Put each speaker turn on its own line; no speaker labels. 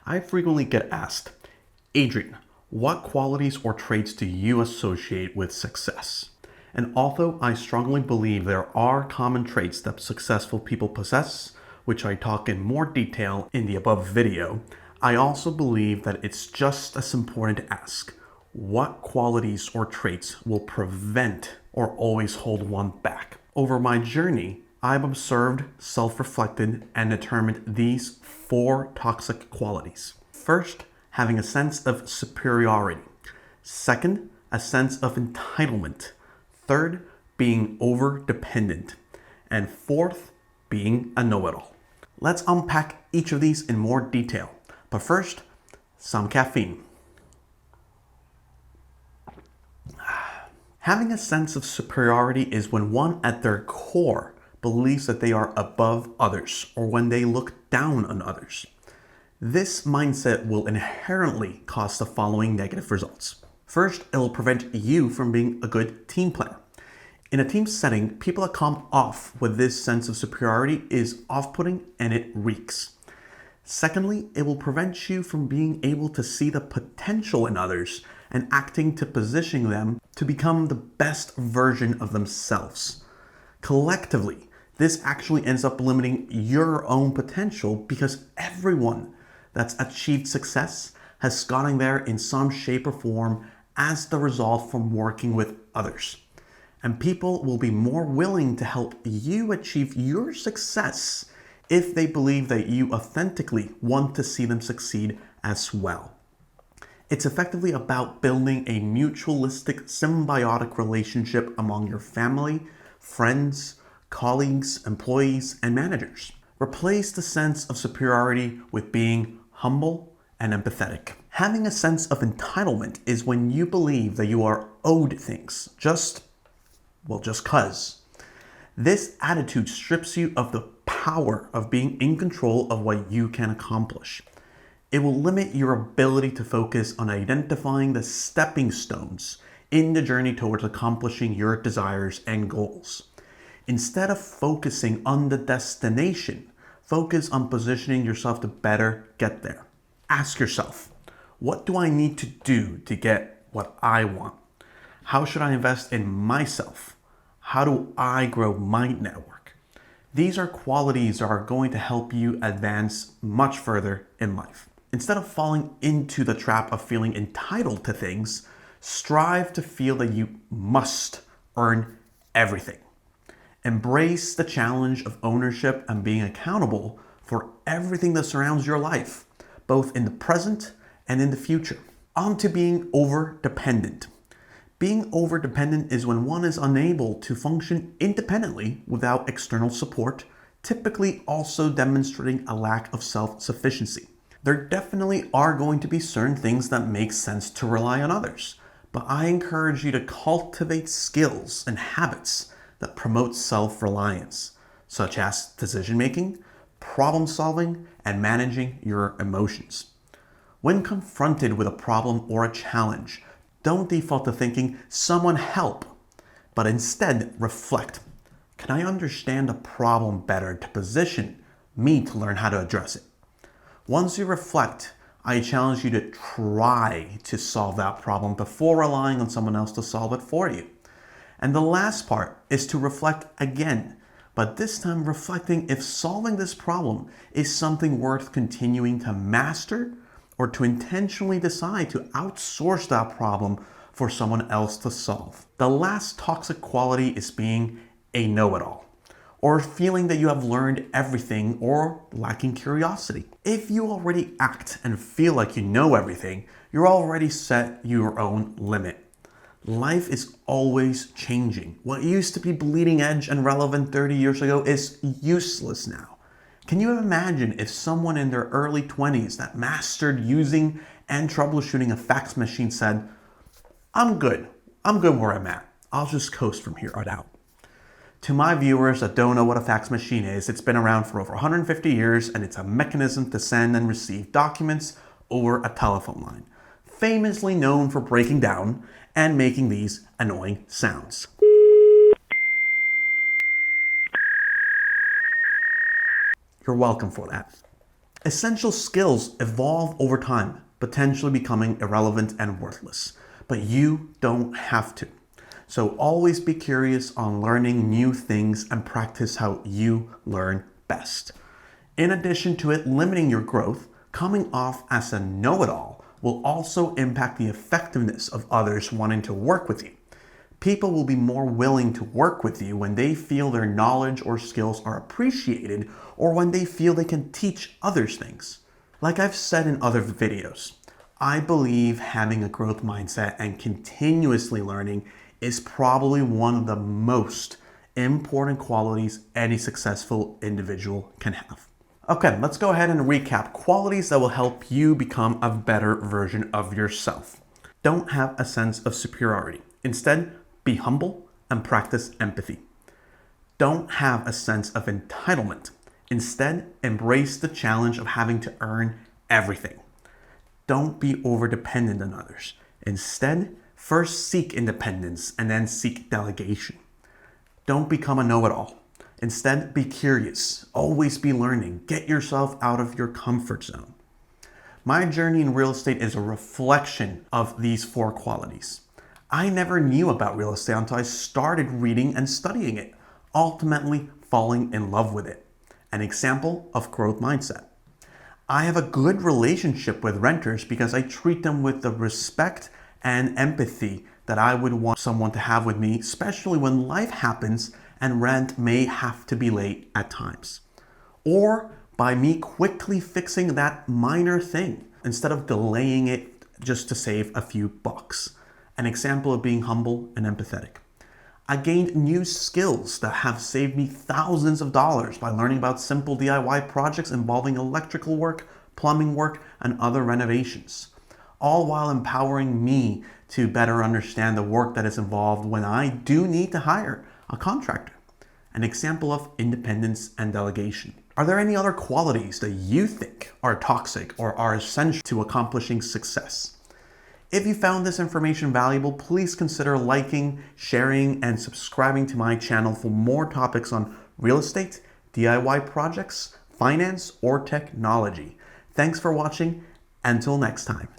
I frequently get asked, Adrian, what qualities or traits do you associate with success? And although I strongly believe there are common traits that successful people possess, which I talk in more detail in the above video, I also believe that it's just as important to ask, what qualities or traits will prevent or always hold one back? Over my journey, I've observed, self-reflected, and determined these 4 toxic qualities. First, having a sense of superiority. Second, a sense of entitlement. Third, being over-dependent. And fourth, being a know-it-all. Let's unpack each of these in more detail. But first, some caffeine. Having a sense of superiority is when one at their core believes that they are above others, or when they look down on others. This mindset will inherently cause the following negative results. First, it will prevent you from being a good team player. In a team setting, people that come off with this sense of superiority is off-putting and it reeks. Secondly, it will prevent you from being able to see the potential in others and acting to position them to become the best version of themselves. Collectively, this actually ends up limiting your own potential because everyone that's achieved success has gotten there in some shape or form as the result from working with others. And people will be more willing to help you achieve your success if they believe that you authentically want to see them succeed as well. It's effectively about building a mutualistic, symbiotic relationship among your family, friends, colleagues, employees, and managers. Replace the sense of superiority with being humble and empathetic. Having a sense of entitlement is when you believe that you are owed things, just 'cause. This attitude strips you of the power of being in control of what you can accomplish. It will limit your ability to focus on identifying the stepping stones in the journey towards accomplishing your desires and goals. Instead of focusing on the destination, focus on positioning yourself to better get there. Ask yourself, what do I need to do to get what I want? How should I invest in myself? How do I grow my network? These are qualities that are going to help you advance much further in life. Instead of falling into the trap of feeling entitled to things, strive to feel that you must earn everything. Embrace the challenge of ownership and being accountable for everything that surrounds your life, both in the present and in the future. On to being over-dependent. Being over-dependent is when one is unable to function independently without external support, typically also demonstrating a lack of self-sufficiency. There definitely are going to be certain things that make sense to rely on others, but I encourage you to cultivate skills and habits that promote self-reliance, such as decision-making, problem-solving, and managing your emotions. When confronted with a problem or a challenge, don't default to thinking, someone help, but instead reflect. Can I understand the problem better to position me to learn how to address it? Once you reflect, I challenge you to try to solve that problem before relying on someone else to solve it for you. And the last part is to reflect again, but this time reflecting if solving this problem is something worth continuing to master or to intentionally decide to outsource that problem for someone else to solve. The last toxic quality is being a know-it-all, or feeling that you have learned everything or lacking curiosity. If you already act and feel like you know everything, you're already set your own limit. Life is always changing. What used to be bleeding edge and relevant 30 years ago is useless now. Can you imagine if someone in their early 20s that mastered using and troubleshooting a fax machine said, I'm good where I'm at. I'll just coast from here on out. To my viewers that don't know what a fax machine is, it's been around for over 150 years and it's a mechanism to send and receive documents over a telephone line, famously known for breaking down and making these annoying sounds. You're welcome for that. Essential skills evolve over time, potentially becoming irrelevant and worthless, but you don't have to. So always be curious on learning new things and practice how you learn best. In addition to it limiting your growth, coming off as a know-it-all will also impact the effectiveness of others wanting to work with you. People will be more willing to work with you when they feel their knowledge or skills are appreciated, or when they feel they can teach others things. Like I've said in other videos, I believe having a growth mindset and continuously learning is probably one of the most important qualities any successful individual can have. Okay, let's go ahead and recap qualities that will help you become a better version of yourself. Don't have a sense of superiority. Instead, be humble and practice empathy. Don't have a sense of entitlement. Instead, embrace the challenge of having to earn everything. Don't be overdependent on others. Instead, first seek independence and then seek delegation. Don't become a know-it-all. Instead, be curious. Always be learning. Get yourself out of your comfort zone. My journey in real estate is a reflection of these 4 qualities. I never knew about real estate until I started reading and studying it, ultimately falling in love with it. An example of growth mindset. I have a good relationship with renters because I treat them with the respect and empathy that I would want someone to have with me, especially when life happens and rent may have to be late at times. Or by me quickly fixing that minor thing instead of delaying it just to save a few bucks. An example of being humble and empathetic. I gained new skills that have saved me thousands of dollars by learning about simple DIY projects involving electrical work, plumbing work, and other renovations, all while empowering me to better understand the work that is involved when I do need to hire a contractor. An example of independence and delegation. Are there any other qualities that you think are toxic or are essential to accomplishing success? If you found this information valuable, please consider liking, sharing, and subscribing to my channel for more topics on real estate, DIY projects, finance, or technology. Thanks for watching. Until next time.